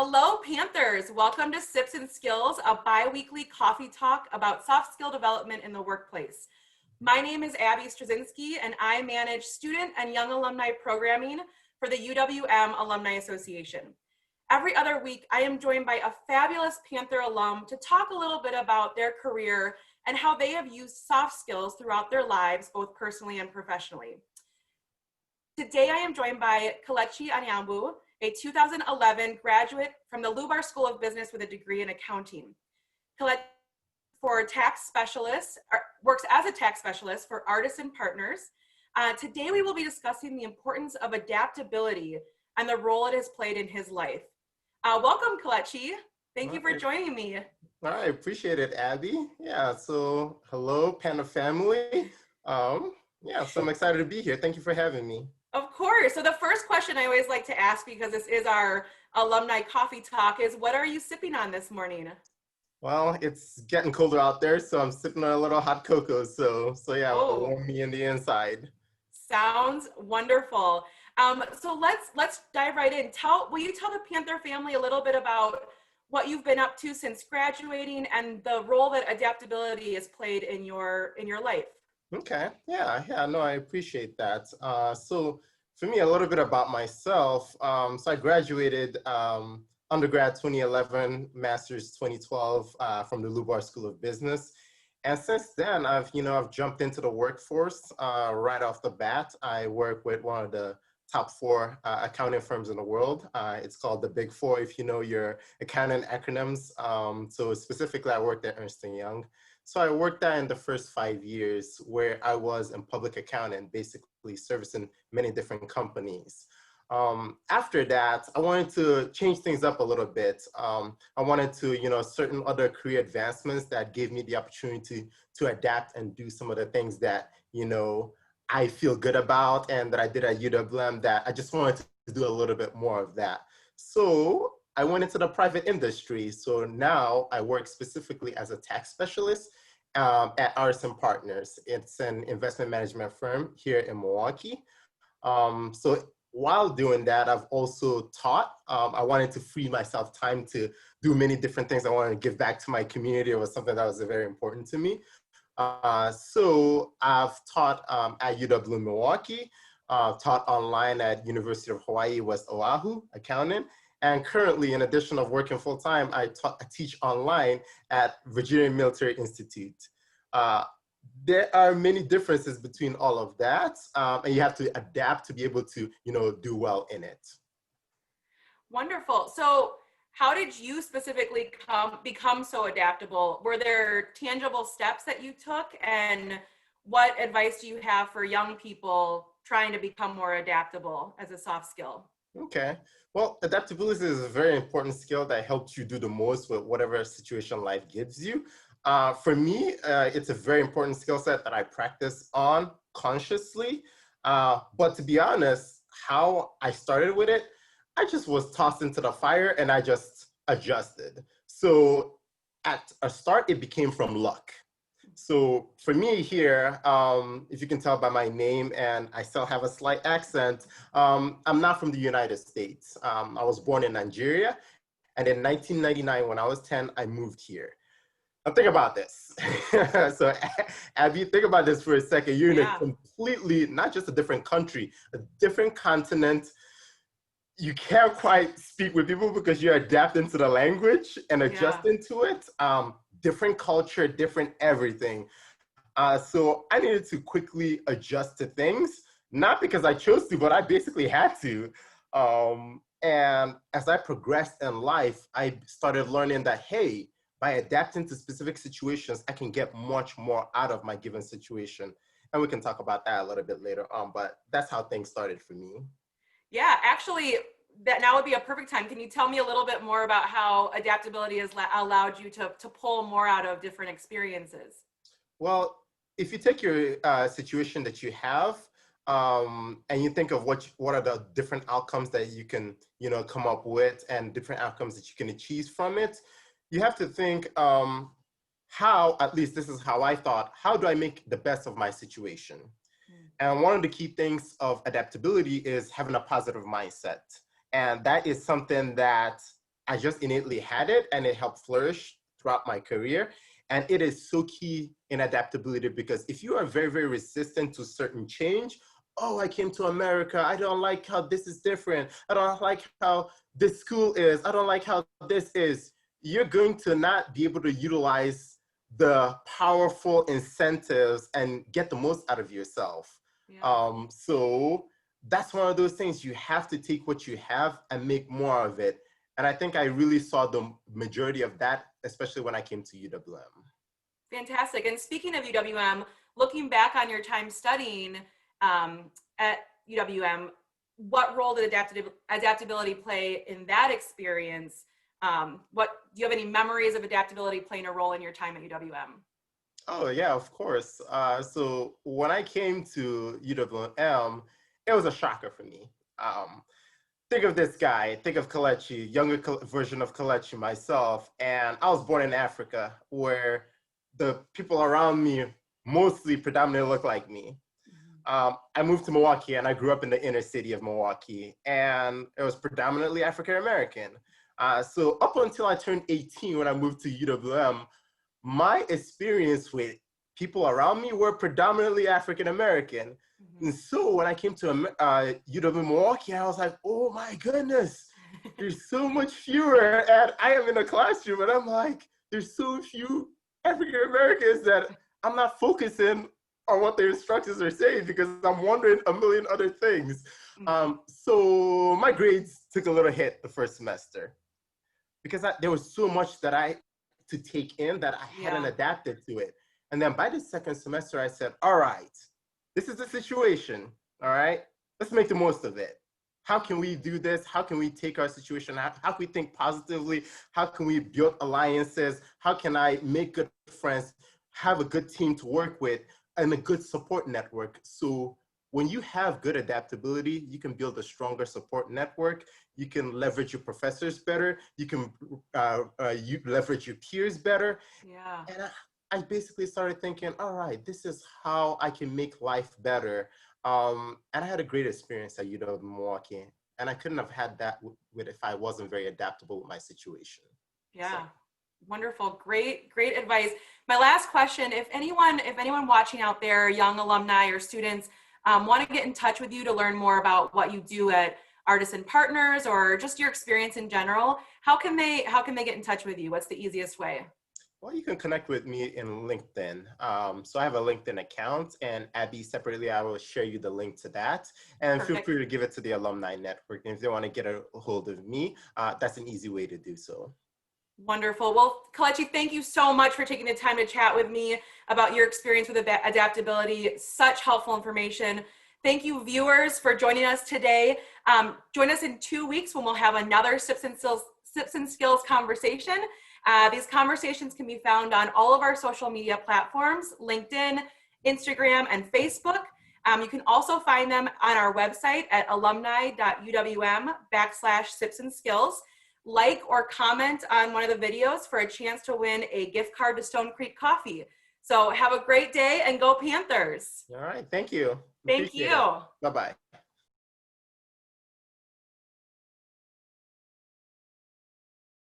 Hello, Panthers. Welcome to Sips and Skills, a bi-weekly coffee talk about soft skill development in the workplace. My name is Abby Straczynski, and I manage student and young alumni programming for the UW-M Alumni Association. Every other week, I am joined by a fabulous Panther alum to talk a little bit about their career and how they have used soft skills throughout their lives, both personally and professionally. Today, I am joined by Kelechi Anyanwu, a 2011 graduate from the Lubar School of Business with a degree in accounting. Kelechi works as a tax specialist for Artisan Partners. Today, we will be discussing the importance of adaptability and the role it has played in his life. Welcome, Kelechi. Thank you for joining me. I appreciate it, Abby. Yeah, so hello, Panda family. So I'm excited to be here. Thank you for having me. Of course. So the first question I always like to ask, because this is our alumni coffee talk, is what are you sipping on this morning? Well, it's getting colder out there, so I'm sipping on a little hot cocoa. So yeah, it'll warm me in the inside. Sounds wonderful. So let's dive right in. Will you tell the Panther family a little bit about what you've been up to since graduating and the role that adaptability has played in your life? Okay, yeah, no, I appreciate that. So for me, a little bit about myself. So I graduated undergrad 2011, master's 2012 from the Lubar School of Business. And since then, I've jumped into the workforce right off the bat. I work with one of the top 4 accounting firms in the world. It's called the Big Four, if you know your accounting acronyms. So specifically, I worked at Ernst & Young. So I worked there in the first 5 years where I was in public accounting, basically servicing many different companies. After that, I wanted to change things up a little bit. I wanted to, certain other career advancements that gave me the opportunity to adapt and do some of the things that, I feel good about and that I did at UW-M that I just wanted to do a little bit more of that. So I went into the private industry. So now I work specifically as a tax specialist at Artisan Partners. It's an investment management firm here in Milwaukee. So while doing that, I've also taught. I wanted to free myself time to do many different things. I wanted to give back to my community. It was something that was very important to me. So I've taught at UW-Milwaukee, taught online at University of Hawaii-West Oahu, accounting. And currently, in addition of working full-time, I teach online at Virginia Military Institute. There are many differences between all of that, and you have to adapt to be able to, do well in it. Wonderful. So how did you specifically become so adaptable? Were there tangible steps that you took? And what advice do you have for young people trying to become more adaptable as a soft skill? Okay. Well, adaptability is a very important skill that helps you do the most with whatever situation life gives you. For me, it's a very important skill set that I practice on consciously. But to be honest, how I started with it, I just was tossed into the fire and I just adjusted. So at a start, it became from luck. So for me here, if you can tell by my name, and I still have a slight accent, I'm not from the United States. I was born in Nigeria, and in 1999, when I was 10, I moved here. Now think about this. So Abby, think about this for a second. You're in a completely, not just a different country, a different continent. You can't quite speak with people because you're adapting to the language and adjusting to it. Different culture, different everything. So I needed to quickly adjust to things, not because I chose to, but I basically had to. And as I progressed in life, I started learning that, hey, by adapting to specific situations, I can get much more out of my given situation. And we can talk about that a little bit later on, but that's how things started for me. Yeah, actually, that now would be a perfect time. Can you tell me a little bit more about how adaptability has allowed you to pull more out of different experiences? Well, if you take your situation that you have and you think of what are the different outcomes that you can, come up with and different outcomes that you can achieve from it, you have to think how, at least this is how I thought, how do I make the best of my situation? And one of the key things of adaptability is having a positive mindset. And that is something that I just innately had it, and it helped flourish throughout my career. And it is so key in adaptability, because if you are very, very resistant to certain change, oh, I came to America, I don't like how this is different, I don't like how this school is, I don't like how this is, you're going to not be able to utilize the powerful incentives and get the most out of yourself. Yeah. So that's one of those things. You have to take what you have and make more of it. And I think I really saw the majority of that, especially when I came to UWM. Fantastic. And speaking of UWM, looking back on your time studying at UWM, what role did adaptability play in that experience? Do you have any memories of adaptability playing a role in your time at UWM? Oh, yeah, of course. So when I came to UWM, it was a shocker for me. Think of this guy, think of Kelechi, younger version of Kelechi myself. And I was born in Africa, where the people around me mostly predominantly look like me. I moved to Milwaukee, and I grew up in the inner city of Milwaukee, and it was predominantly African American. So up until I turned 18, when I moved to UWM, my experience with people around me were predominantly African American. And so when I came to UW-Milwaukee, I was like, oh my goodness, there's so much fewer. And I am in a classroom, and I'm like, there's so few African Americans that I'm not focusing on what their instructors are saying, because I'm wondering a million other things. So my grades took a little hit the first semester, because there was so much that I to take in that I hadn't adapted to it. And then by the second semester, I said, all right, this is the situation, all right? Let's make the most of it. How can we do this? How can we take our situation? How can we think positively? How can we build alliances? How can I make good friends, have a good team to work with, and a good support network? So when you have good adaptability, you can build a stronger support network. You can leverage your professors better. You can leverage your peers better. Yeah. And I basically started thinking, all right, this is how I can make life better. And I had a great experience at UW-Milwaukee, and I couldn't have had that if I wasn't very adaptable with my situation. Yeah. So. Wonderful. Great advice. My last question, if anyone watching out there, young alumni or students, want to get in touch with you to learn more about what you do at Artisan Partners, or just your experience in general, how can they get in touch with you? What's the easiest way? Well, you can connect with me in LinkedIn. So I have a LinkedIn account, and Abby, separately, I will share you the link to that. And Perfect. Feel free to give it to the alumni network. And if they want to get a hold of me, that's an easy way to do so. Wonderful. Well, Kelechi, thank you so much for taking the time to chat with me about your experience with adaptability. Such helpful information. Thank you, viewers, for joining us today. Join us in 2 weeks when we'll have another Sips and Skills conversation. These conversations can be found on all of our social media platforms, LinkedIn, Instagram, and Facebook. You can also find them on our website at alumni.uwm/sipsandskills. Like or comment on one of the videos for a chance to win a gift card to Stone Creek Coffee. So have a great day, and go Panthers. All right. Thank you. Thank you. Bye-bye.